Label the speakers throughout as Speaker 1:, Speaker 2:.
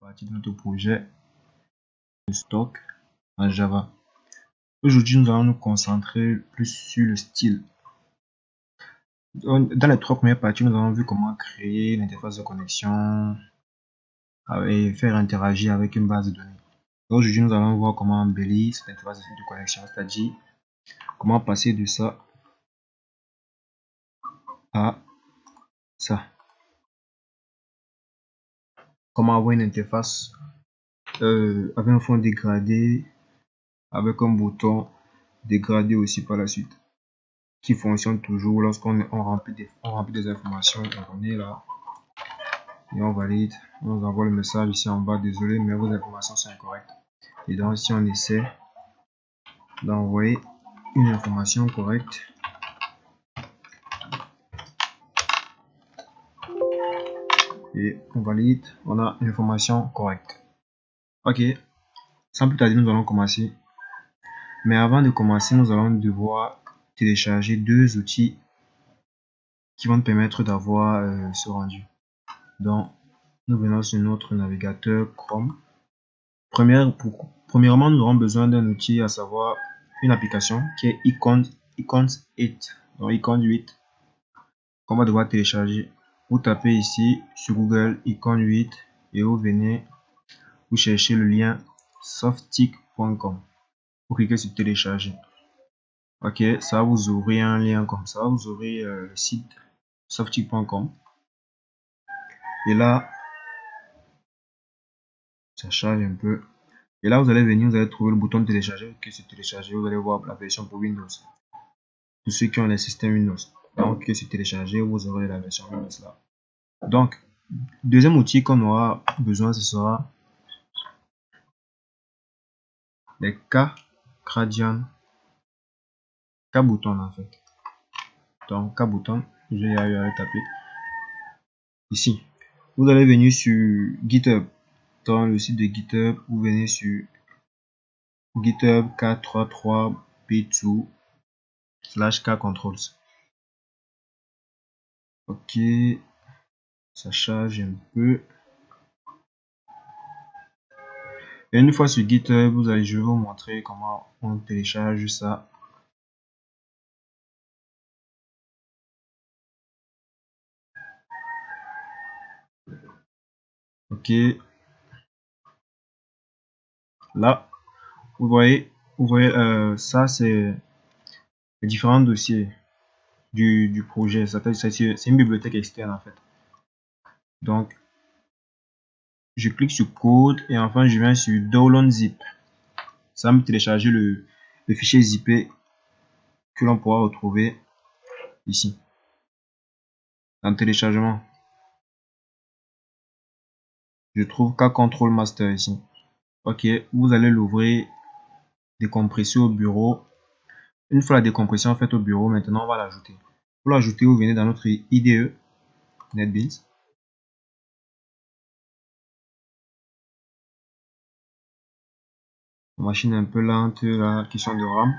Speaker 1: partie de notre projet de stock en Java. Aujourd'hui, nous allons nous concentrer plus sur le style. Dans les trois premières parties, nous avons vu comment créer une interface de connexion et faire interagir avec une base de données. Aujourd'hui, nous allons voir comment embellir cette interface de connexion, c'est-à-dire comment passer de ça à ça. Comment avoir une interface avec un fond dégradé, avec un bouton dégradé aussi par la suite, qui fonctionne toujours lorsqu'on remplit des informations. On est là et on valide, on nous envoie le message ici en bas: désolé mais vos informations sont incorrectes. Et donc si on essaie d'envoyer une information correcte, et on valide, on a une information correcte. Ok, sans plus tarder, nous allons commencer. Mais avant de commencer, nous allons devoir télécharger deux outils qui vont nous permettre d'avoir ce rendu. Donc nous venons sur notre navigateur Chrome. Premièrement, nous aurons besoin d'un outil, à savoir une application qui est Icons 8. Donc Icons 8 qu'on va devoir télécharger. Vous tapez ici sur Google Icons 8 et vous venez, vous cherchez le lien softick.com. Vous cliquez sur télécharger. Ok, ça va vous ouvrir un lien comme ça, vous ouvrez le site softick.com et là ça charge un peu. Et là, vous allez venir, vous allez trouver le bouton de télécharger. Cliquez sur télécharger, vous allez voir la version pour Windows. Pour ceux qui ont les systèmes Windows, donc cliquez sur télécharger, vous aurez la version Windows là. Donc, deuxième outil qu'on aura besoin, ce sera les KGradian, Kbouton en fait. Donc, Kbouton, je vais y aller taper ici. Vous allez venir sur GitHub. Dans le site de GitHub, vous venez sur GitHub k33b2/kcontrols. Ok, ça charge un peu. Et une fois sur GitHub, je vais vous montrer comment on télécharge ça. Ok, là vous voyez ça, c'est les différents dossiers du projet. C'est une bibliothèque externe en fait. Donc je clique sur code et enfin je viens sur download zip. Ça va me télécharger le fichier zippé que l'on pourra retrouver ici dans le téléchargement. Je trouve Kcontrol master ici. Ok, vous allez l'ouvrir, décompresser au bureau. Une fois la décompression faite au bureau, maintenant on va l'ajouter. Pour l'ajouter, vous venez dans notre IDE NetBeans. Machine un peu lente, la question de RAM.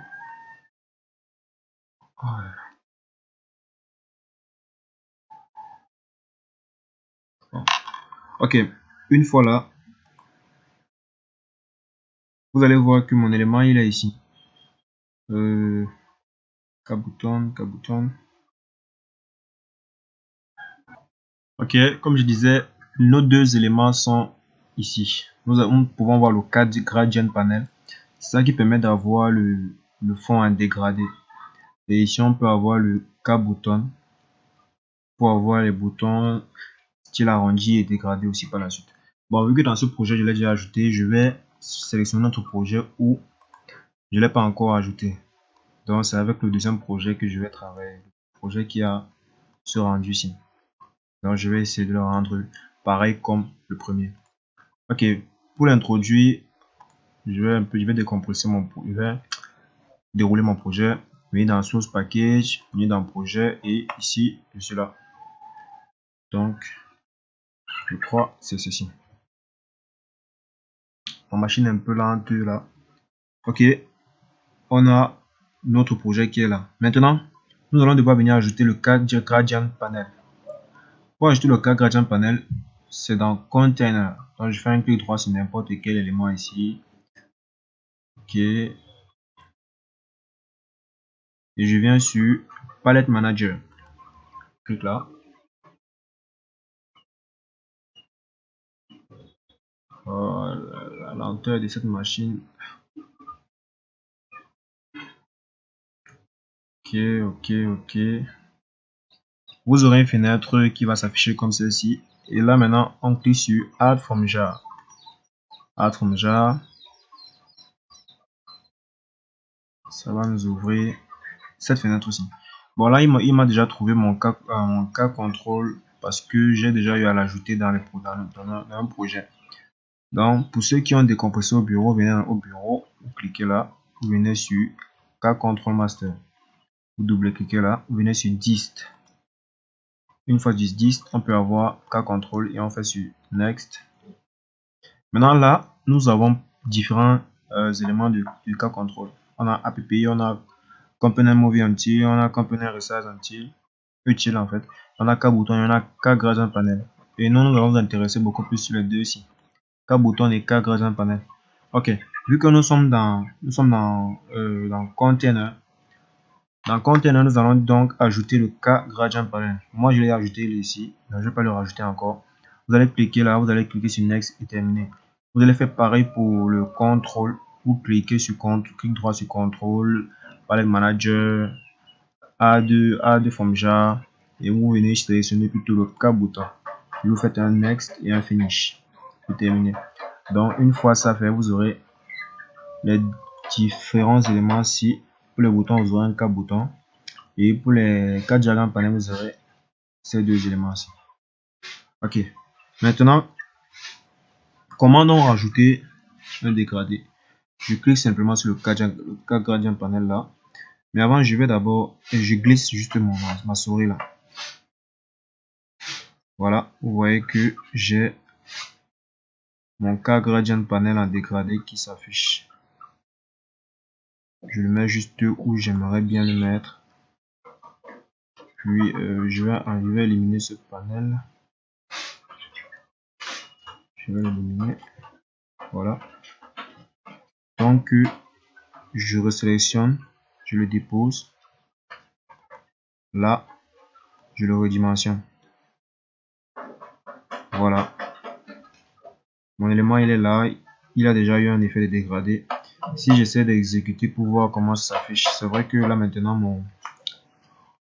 Speaker 1: Ok, une fois là, vous allez voir que mon élément il est ici. Kbouton. Ok, comme je disais, nos deux éléments sont ici. Nous pouvons voir le KGradian panel. C'est ça qui permet d'avoir le fond en dégradé. Et ici, on peut avoir le Kbouton pour avoir les boutons style arrondi et dégradé aussi par la suite. Bon, vu que dans ce projet, je l'ai déjà ajouté, je vais sélectionner notre projet où je ne l'ai pas encore ajouté. Donc, c'est avec le deuxième projet que je vais travailler. Le projet qui a ce rendu ici. Donc, je vais essayer de le rendre pareil comme le premier. Ok, pour l'introduire, je vais décompresser je vais dérouler mon projet. Venir dans source package, venir dans projet et ici, je suis là. Donc, je crois c'est ceci. Ma machine est un peu lente là. Ok, on a notre projet qui est là. Maintenant, nous allons devoir venir ajouter le KGradian panel. Pour ajouter le KGradian panel, c'est dans Container. Donc je fais un clic droit sur n'importe quel élément ici. Ok. Et je viens sur Palette Manager. Clique là. Oh, la lenteur de cette machine. Ok, ok, ok. Vous aurez une fenêtre qui va s'afficher comme celle-ci. Et là maintenant, on clique sur Add from Jar. Add from Jar. Ça va nous ouvrir cette fenêtre aussi. Bon là, il m'a déjà trouvé mon cas contrôle parce que j'ai déjà eu à l'ajouter dans un projet. Donc, pour ceux qui ont des compresseurs au bureau, venez au bureau, vous cliquez là, vous venez sur cas control master. Vous double-cliquez là, vous venez sur dist. Une fois sur dist, on peut avoir cas control et on fait sur next. Maintenant là, nous avons différents éléments du cas control. On a API, on a component movie until, on a component resize until, utile en fait. On a cas bouton, on a cas gradient panel. Et nous, nous allons nous intéresser beaucoup plus sur les deux ici. Cas bouton et cas gradient panel. Ok, vu que nous sommes dans container. Dans container, nous allons donc ajouter le cas gradient panel. Moi, je l'ai ajouté ici, mais je ne vais pas le rajouter encore. Vous allez cliquer là, vous allez cliquer sur next et terminer. Vous allez faire pareil pour le contrôle. Vous cliquez sur contrôle, clic droit sur contrôle, palette manager, A2 from jar et vous venez sélectionner plutôt le cas bouton. Vous faites un next et un finish pour terminer. Donc une fois ça fait, vous aurez les différents éléments ici. Pour les boutons, vous aurez un cas bouton et pour les cas diagrammes panel, vous aurez ces deux éléments ici. Ok. Maintenant, comment donc rajouter un dégradé? Je clique simplement sur le cas gradient panel là. Mais avant, je vais d'abord et je glisse justement ma souris là. Voilà, vous voyez que j'ai mon cas gradient panel en dégradé qui s'affiche. Je le mets juste où j'aimerais bien le mettre. Puis je vais éliminer ce panel. Je vais l'éliminer. Voilà. Donc je resélectionne, je le dépose. Là, je le redimensionne. Voilà. Mon élément il est là. Il a déjà eu un effet de dégradé. Si j'essaie d'exécuter pour voir comment ça s'affiche, c'est vrai que là maintenant mon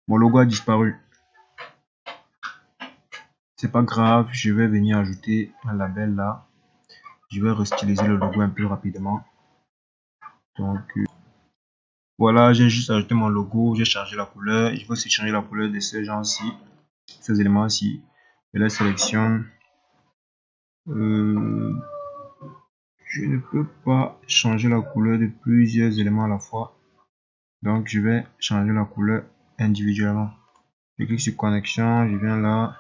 Speaker 1: logo a disparu. C'est pas grave, je vais venir ajouter un label là. Je vais restyliser le logo un peu rapidement. Donc voilà, j'ai juste ajouté mon logo, j'ai changé la couleur. Je vais aussi changer la couleur de ces gens-ci, ces éléments-ci. Je les sélectionne. Je ne peux pas changer la couleur de plusieurs éléments à la fois. Donc je vais changer la couleur individuellement. Je clique sur connexion, je viens là.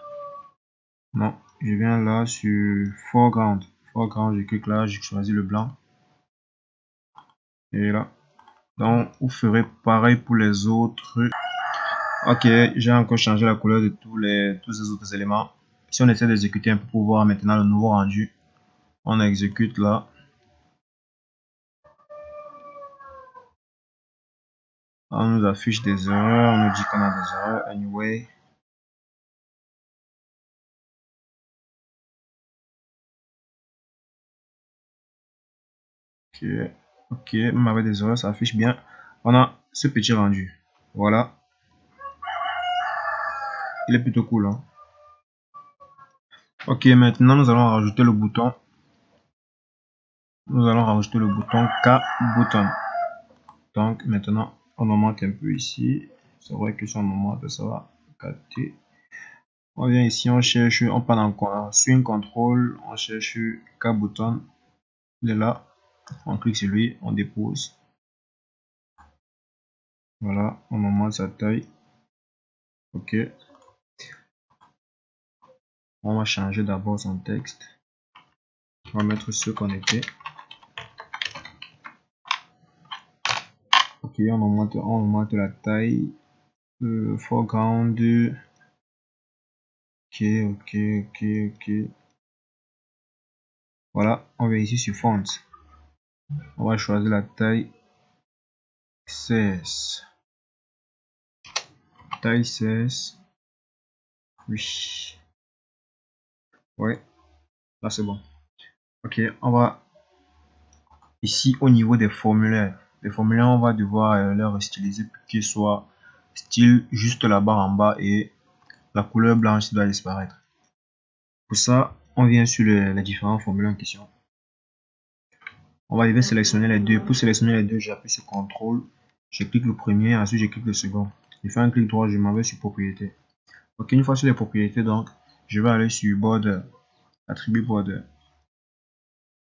Speaker 1: Non, je viens là sur foreground. Foreground, je clique là, je choisis le blanc. Et là. Donc vous ferez pareil pour les autres. Ok, j'ai encore changé la couleur de tous ces autres éléments. Si on essaie d'exécuter un peu pour voir maintenant le nouveau rendu, on exécute là. On nous affiche des erreurs, on nous dit qu'on a des erreurs. Anyway. Ok, ok, même avec des erreurs, ça affiche bien. On a ce petit rendu. Voilà. Il est plutôt cool. Hein. Ok, maintenant nous allons rajouter le bouton. Nous allons rajouter le bouton K button. Donc maintenant, on augmente un peu ici. C'est vrai que si on augmente, ça va capter. On vient ici, on cherche, on part dans swing control, on cherche K button. Il est là. On clique sur lui, on dépose. Voilà, on augmente sa taille. Ok. On va changer d'abord son texte. On va mettre ce qu'on était. Ok, on augmente la taille. Foreground. Ok. Voilà, on vient ici sur Font. On va choisir la taille 16. Taille 16. Oui. Ouais, là c'est bon. Ok, on va ici au niveau des formulaires. Les formulaires, on va devoir leur styliser pour qu'ils soient style juste la barre en bas et la couleur blanche doit disparaître. Pour ça, on vient sur les différents formulaires en question. On va arriver à sélectionner les deux. Pour sélectionner les deux, j'appuie sur CTRL. Je clique le premier, ensuite je clique le second. Je fais un clic droit, je m'en vais sur propriétés. Ok, une fois sur les propriétés, donc, je vais aller sur border, attribut border.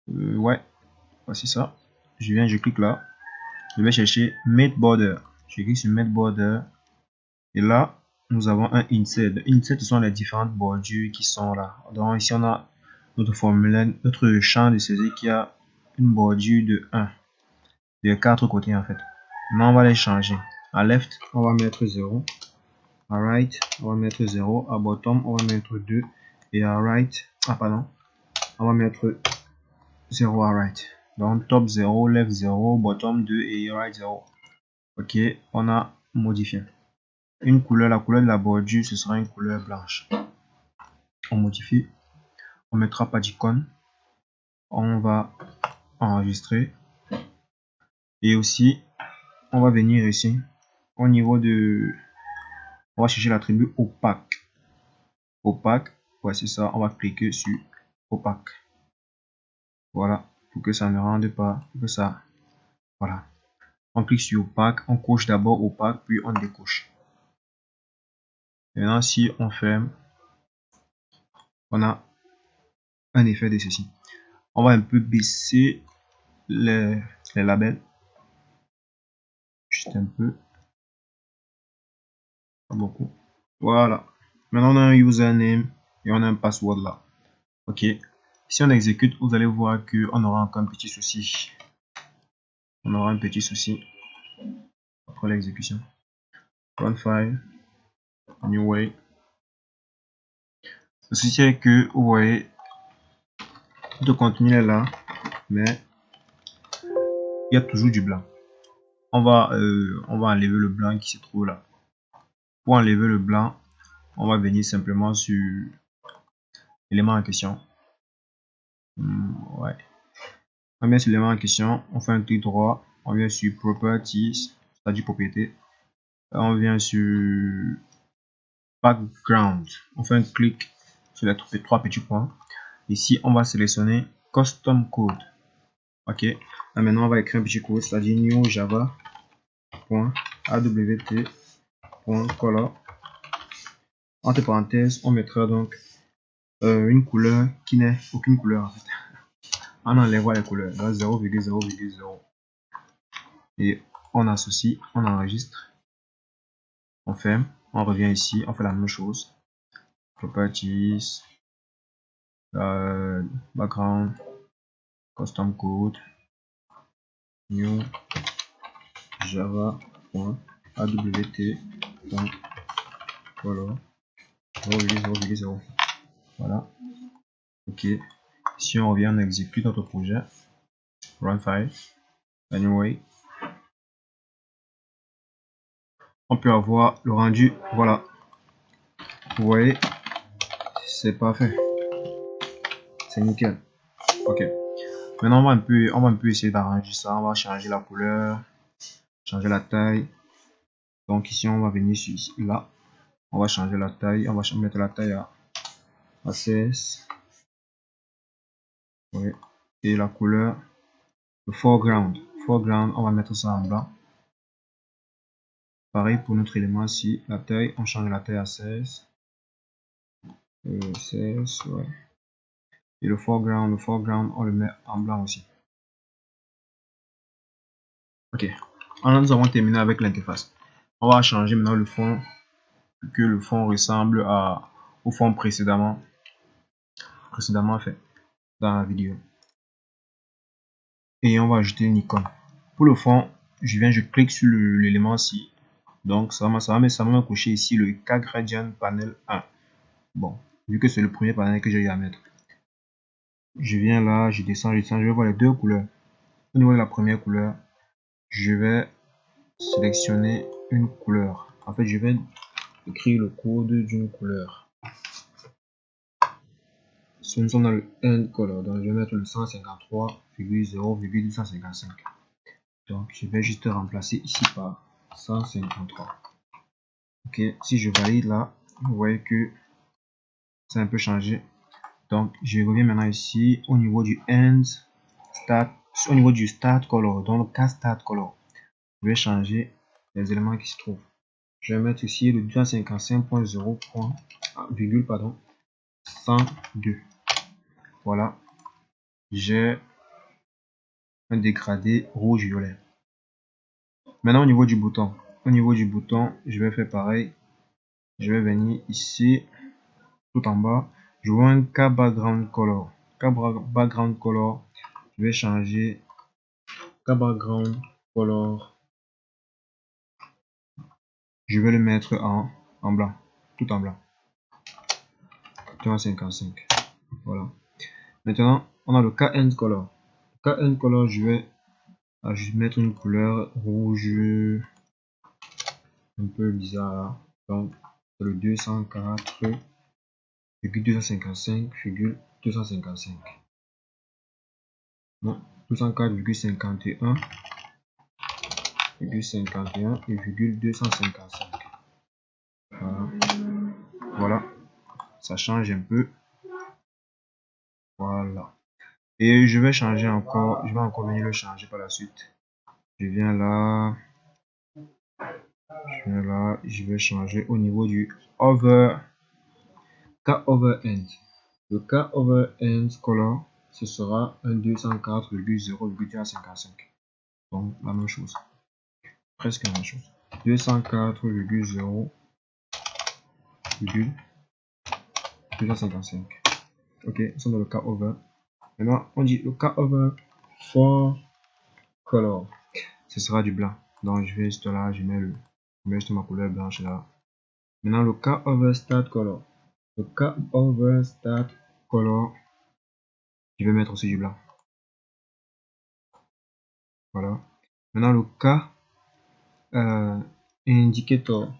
Speaker 1: Ouais, voici ça. Je clique là. Je vais chercher Made Border. Je clique sur Made Border. Et là, nous avons un Insert. Insert, ce sont les différentes bordures qui sont là. Donc ici, on a notre formulaire, notre champ de saisie qui a une bordure de 1. De 4 côtés en fait. Maintenant, on va les changer. À left, on va mettre 0. À right, on va mettre 0. À bottom, on va mettre 2. Et à right, on va mettre 0 à right. Donc top 0, left 0, bottom 2 et right 0. Ok, on a modifié. Une couleur, la couleur de la bordure, ce sera une couleur blanche. On modifie. On mettra pas d'icône. On va enregistrer. Et aussi, on va venir ici. Au niveau de... On va chercher l'attribut opaque. Opaque, voici ça. On va cliquer sur opaque. Voilà, pour que ça ne rende pas, pour que ça... Voilà. On clique sur opaque, on coche d'abord opaque, puis on décoche. Maintenant, si on ferme, on a un effet de ceci. On va un peu baisser les labels. Juste un peu. Pas beaucoup. Voilà. Maintenant, on a un username et on a un password là. Ok. Si on exécute, vous allez voir qu'on aura encore un petit souci. On aura un petit souci après l'exécution. Run file. New way. Le souci est que vous voyez, le contenu est là, mais il y a toujours du blanc. On va enlever le blanc qui se trouve là. Pour enlever le blanc, on va venir simplement sur l'élément en question. Ouais. On vient sur l'élément en question, on fait un clic droit, on vient sur Properties, c'est-à-dire propriété. On vient sur Background, on fait un clic sur les trois petits points. Ici, on va sélectionner Custom Code. Ok. Là, maintenant, on va écrire un petit code, c'est-à-dire new java.awt.color. Entre parenthèses, on mettra donc une couleur qui n'est aucune couleur en fait. On enlève les couleurs, là 0,0,0. Et on associe, on enregistre, on ferme, on revient ici, on fait la même chose. Properties, background, custom code, new java.awt.color 0,0,0. Voilà. Ok. Si on revient, on exécute notre projet. Run file. Anyway. On peut avoir le rendu. Voilà. Vous voyez, c'est parfait. C'est nickel. Ok. Maintenant, on va un peu essayer d'arranger ça. On va changer la couleur, changer la taille. Donc ici, on va venir sur là. On va changer la taille. On va mettre la taille à 16. Oui. Et la couleur, le foreground. Foreground, on va mettre ça en blanc. Pareil pour notre élément ici. La taille, on change la taille à 16. 16, ouais. Et le foreground, on le met en blanc aussi. Ok. Alors, nous avons terminé avec l'interface. On va changer maintenant le fond pour que le fond ressemble au fond précédemment fait dans la vidéo. Et on va ajouter une icône. Pour le fond, je clique sur l'élément ici. Donc ça va me cocher ici le K-Gradient Panel 1. Bon, vu que c'est le premier panel que j'ai eu à mettre. Je viens là, je descends, je vais voir les deux couleurs. Au niveau de la première couleur, je vais sélectionner une couleur. En fait, je vais écrire le code d'une couleur. Nous sommes dans le end color, donc je vais mettre le 153,0,255. Donc je vais juste remplacer ici par 153. Ok, si je valide là, vous voyez que c'est un peu changé. Donc je reviens maintenant ici au niveau du end start, au niveau du start color, dans le cas start color, je vais changer les éléments qui se trouvent. Je vais mettre ici le 255.0, pardon, 102. Voilà, j'ai un dégradé rouge-violet. Maintenant, au niveau du bouton, je vais faire pareil. Je vais venir ici, tout en bas. Je vois un K background color. Background color, je vais changer K background color. Je vais le mettre en blanc, tout en blanc. 55. Voilà. Maintenant, on a le K end color. K end color, je vais mettre une couleur rouge un peu bizarre. Donc, le 204,255,255. Non, 204,51,255. Voilà. Voilà, ça change un peu. Voilà. Et je vais changer encore, je vais encore venir le changer par la suite. Je viens là, je vais changer au niveau du over, K over end. Le K over end color, ce sera un 204,0,255. Donc la même chose, presque la même chose. 204,0,255. Ok, nous sommes dans le K over. Maintenant, on dit le K over for color. Ce sera du blanc. Donc je vais juste là, je mets juste ma couleur blanche là. Maintenant le K over start color. Le K over start color, je vais mettre aussi du blanc. Voilà. Maintenant le K indicator.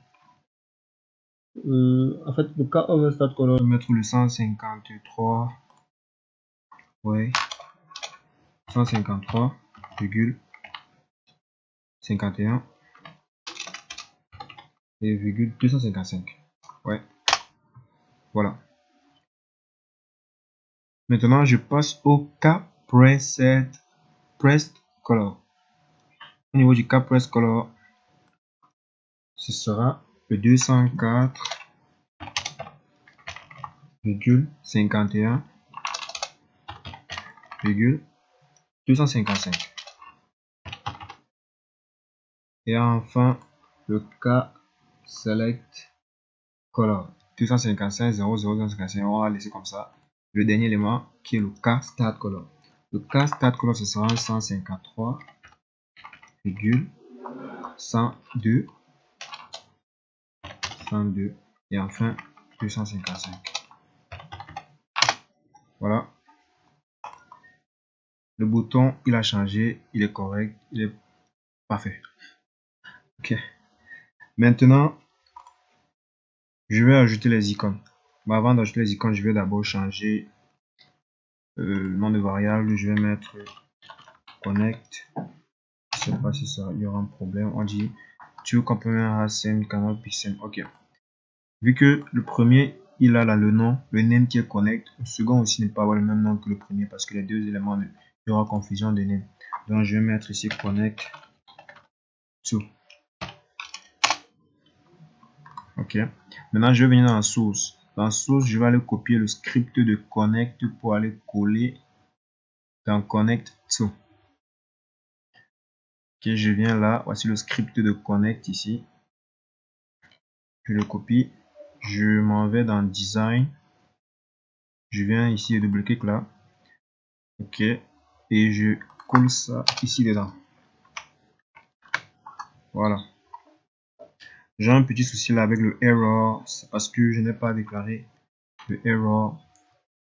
Speaker 1: En fait le K over start color, je vais mettre le 153. Ouais. 153,51 et 255. Ouais. Voilà. Maintenant, je passe au K Pressed Color. Au niveau du K Pressed Color, ce sera le 204,51,255. Et enfin, le K Select Color. 255,0,0,255. On va laisser comme ça. Le dernier élément qui est le K Start Color. Le K Start Color, ce sera 153,102. Et enfin 255. Voilà. Le bouton, il a changé, il est correct, il est parfait. Ok. Maintenant, je vais ajouter les icônes. Mais avant d'ajouter les icônes, je vais d'abord changer le nom de variable. Je vais mettre connect. Je sais pas si ça, il y aura un problème. On dit to complement as cannot be sent. Ok. Vu que le premier, il a là le nom, le name qui est connect. Le second aussi ne peut pas avoir le même nom que le premier parce que les deux éléments, il y aura confusion de name. Donc je vais mettre ici connect to. Ok. Maintenant, je vais venir dans la source. Dans la source, je vais aller copier le script de connect pour aller coller dans connect to. Ok, je viens là. Voici le script de connect ici. Je le copie. Je m'en vais dans design. Je viens ici et double-clic là. Ok. Et je colle ça ici dedans. Voilà. J'ai un petit souci là avec le error. C'est parce que je n'ai pas déclaré le error.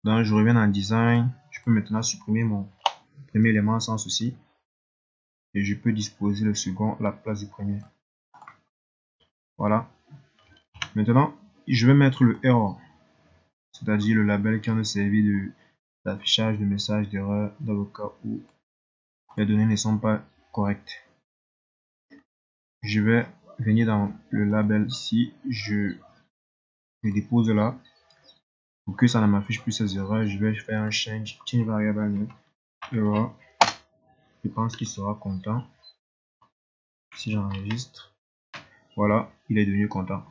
Speaker 1: Donc je reviens dans design. Je peux maintenant supprimer mon premier élément sans souci. Et je peux disposer le second à la place du premier. Voilà. Maintenant, je vais mettre le error, c'est-à-dire le label qui en a servi d'affichage de message d'erreur dans le cas où les données ne sont pas correctes. Je vais venir dans le label ici, je le dépose là. Pour que ça ne m'affiche plus ces erreurs, je vais faire un change variable name error. Je pense qu'il sera content si j'enregistre. Voilà, il est devenu content.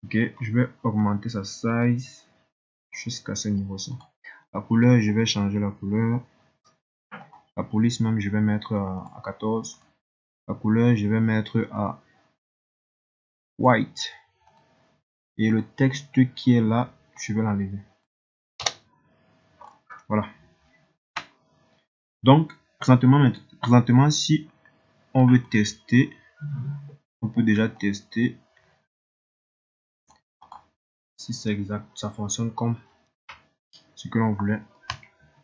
Speaker 1: Ok, je vais augmenter sa size jusqu'à ce niveau-ci. La couleur, je vais changer la couleur. La police même, je vais mettre à 14. La couleur, je vais mettre à white. Et le texte qui est là, je vais l'enlever. Voilà. Donc, présentement, si on veut tester, on peut déjà tester si c'est exact, ça fonctionne comme ce que l'on voulait.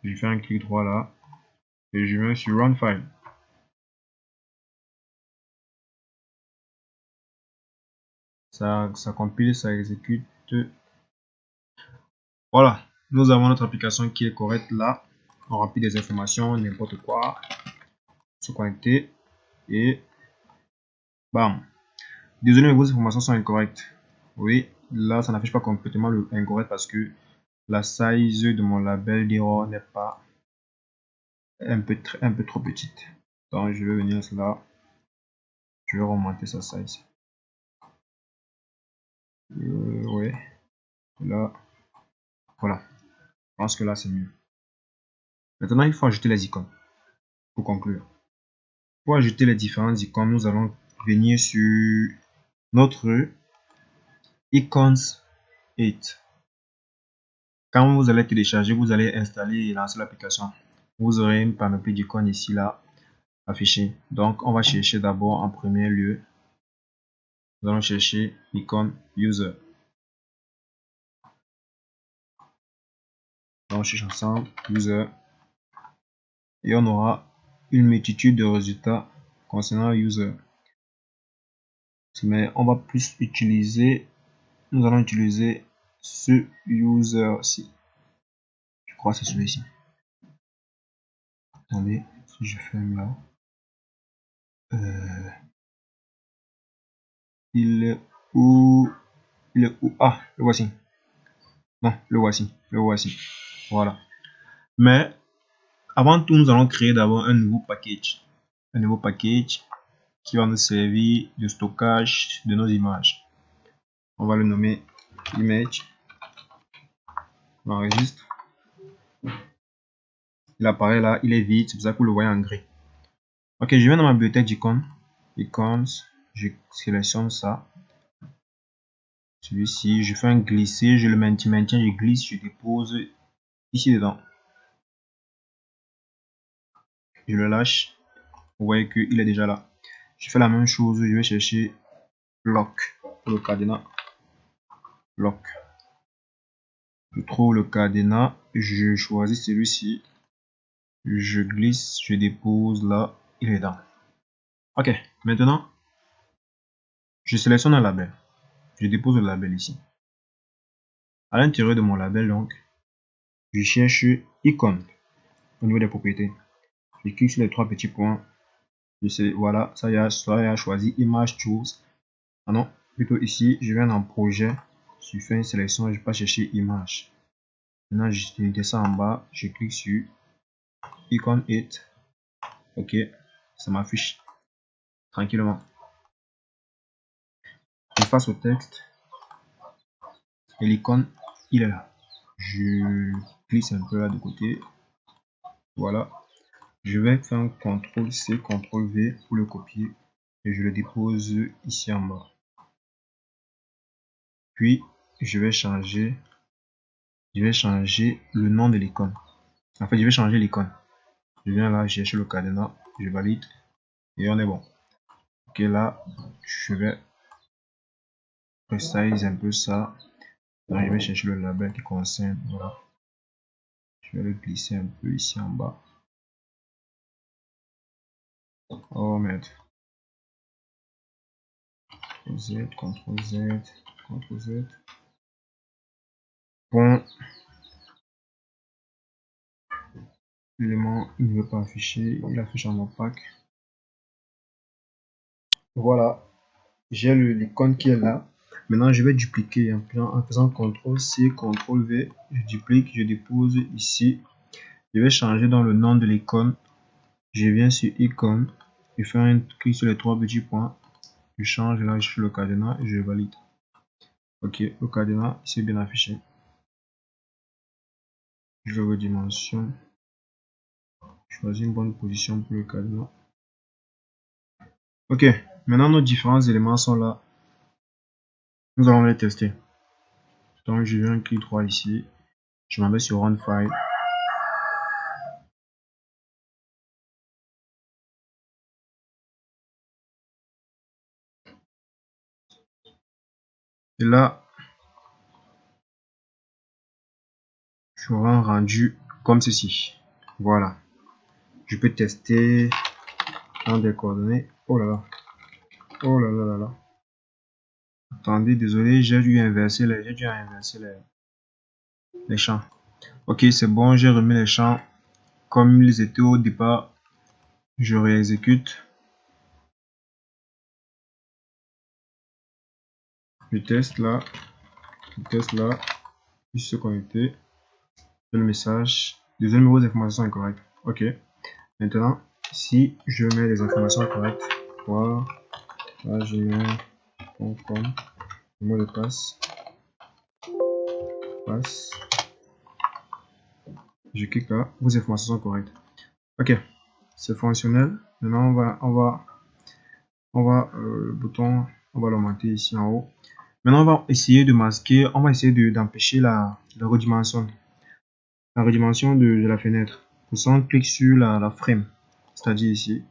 Speaker 1: Je fais un clic droit là et je vais sur Run File. Ça compile, ça exécute. Voilà, nous avons notre application qui est correcte là. On remplit des informations, n'importe quoi, se connecter et bam. Désolé, mais vos informations sont incorrectes. Oui, là ça n'affiche pas complètement le incorrect parce que la size de mon label d'erreur n'est pas un peu trop petite. Donc je vais venir là, je vais remonter sa size. Ouais, là, voilà. Je pense que là c'est mieux. Maintenant il faut ajouter les icônes pour conclure. Pour ajouter les différentes icônes, nous allons venir sur notre Icons 8. Quand vous allez télécharger, vous allez installer et lancer l'application. Vous aurez une panoplie d'icônes ici là affichées. Donc on va chercher d'abord en premier lieu. Nous allons chercher l'icône User. Donc on cherche ensemble User. Et on aura une multitude de résultats concernant User. Mais on va plus utiliser, nous allons utiliser ce User-ci. Je crois que c'est celui-ci. Attendez, si je ferme là. Il est où? Il est où? Ah, le voici. Non, le voici. Le voici. Voilà. Mais avant tout, nous allons créer d'abord un nouveau package. Un nouveau package qui va nous servir de stockage de nos images. On va le nommer image. On enregistre. Il apparaît là, il est vide, c'est pour ça que vous le voyez en gris. Ok, je vais dans ma bibliothèque d'icônes. Icons, je sélectionne ça. Celui-ci, je fais un glisser, je le maintiens, je glisse, je dépose ici dedans. Je le lâche. Vous voyez qu'il est déjà là. Je fais la même chose, je vais chercher lock pour le cadenas. Lock. Je trouve le cadenas, je choisis celui-ci. Je glisse, je dépose là, il est dedans. Ok, maintenant, je sélectionne un label. Je dépose le label ici. À l'intérieur de mon label, donc, je cherche icône au niveau des propriétés. Je clique sur les trois petits points. Voilà, ça y a choisi image choose. Ah non, plutôt ici, je viens dans projet. Je fais une sélection et je vais chercher image. Maintenant, je descends en bas, je clique sur icon 8. Ok, ça m'affiche tranquillement. Je passe au texte et l'icône, il est là. Je glisse un peu là de côté. Voilà. Je vais faire un CTRL-C, CTRL-V pour le copier et je le dépose ici en bas. Puis, je vais changer le nom de l'icône. En fait, je vais changer l'icône. Je viens là, chercher le cadenas, je valide et on est bon. Ok, là, je vais resize un peu ça. Donc, je vais chercher le label qui concerne. Voilà. Je vais le glisser un peu ici en bas. Oh merde. Z, CTRL Z, CTRL Z. Bon. L'élément, il ne veut pas afficher. Il affiche en opaque. Voilà. J'ai l'icône qui est là. Maintenant, je vais dupliquer en faisant CTRL-C, CTRL-V. Je duplique, je dépose ici. Je vais changer dans le nom de l'icône. Je viens sur icône. Je fais un clic sur les trois petits points. Je change là sur le cadenas et je valide. Ok, le cadenas c'est bien affiché. Je redimensionne. Je choisis une bonne position pour le cadenas. Ok, maintenant nos différents éléments sont là. Nous allons les tester. Donc je viens clic droit ici. Je m'en vais sur Run File. Et là, j'aurai un rendu comme ceci. Voilà. Je peux tester dans des coordonnées. Oh là là. Oh là là là là. Attendez, désolé, j'ai dû inverser les champs. Ok, c'est bon, j'ai remis les champs comme ils étaient au départ. Je réexécute. Je teste là. Puis se connecter. Le message. Désolé, mais vos informations sont incorrectes. Ok. Maintenant, si je mets les informations correctes, voilà, là, gmail.com, le mot de passe, je clique là, vos informations sont correctes. Ok, c'est fonctionnel. Maintenant, le bouton, on va l'augmenter ici en haut. Maintenant, on va essayer de masquer, on va essayer d'empêcher la redimension de la fenêtre. Pour ça, on clique sur la frame, c'est-à-dire ici.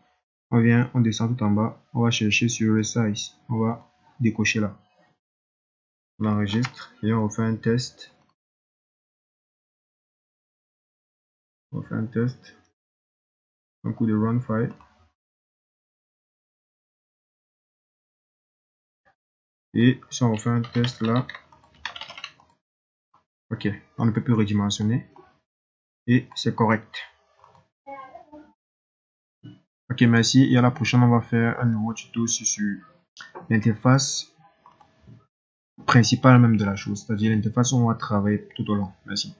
Speaker 1: On vient, on descend tout en bas, on va chercher sur Resize, on va décocher là. On enregistre et on refait un test. On fait un test. Un coup de Run File. Et si on refait un test là, ok, on ne peut plus redimensionner. Et c'est correct. Ok, merci. Et à la prochaine, on va faire un nouveau tuto sur l'interface principale même de la chose, c'est-à-dire l'interface où on va travailler tout au long. Merci.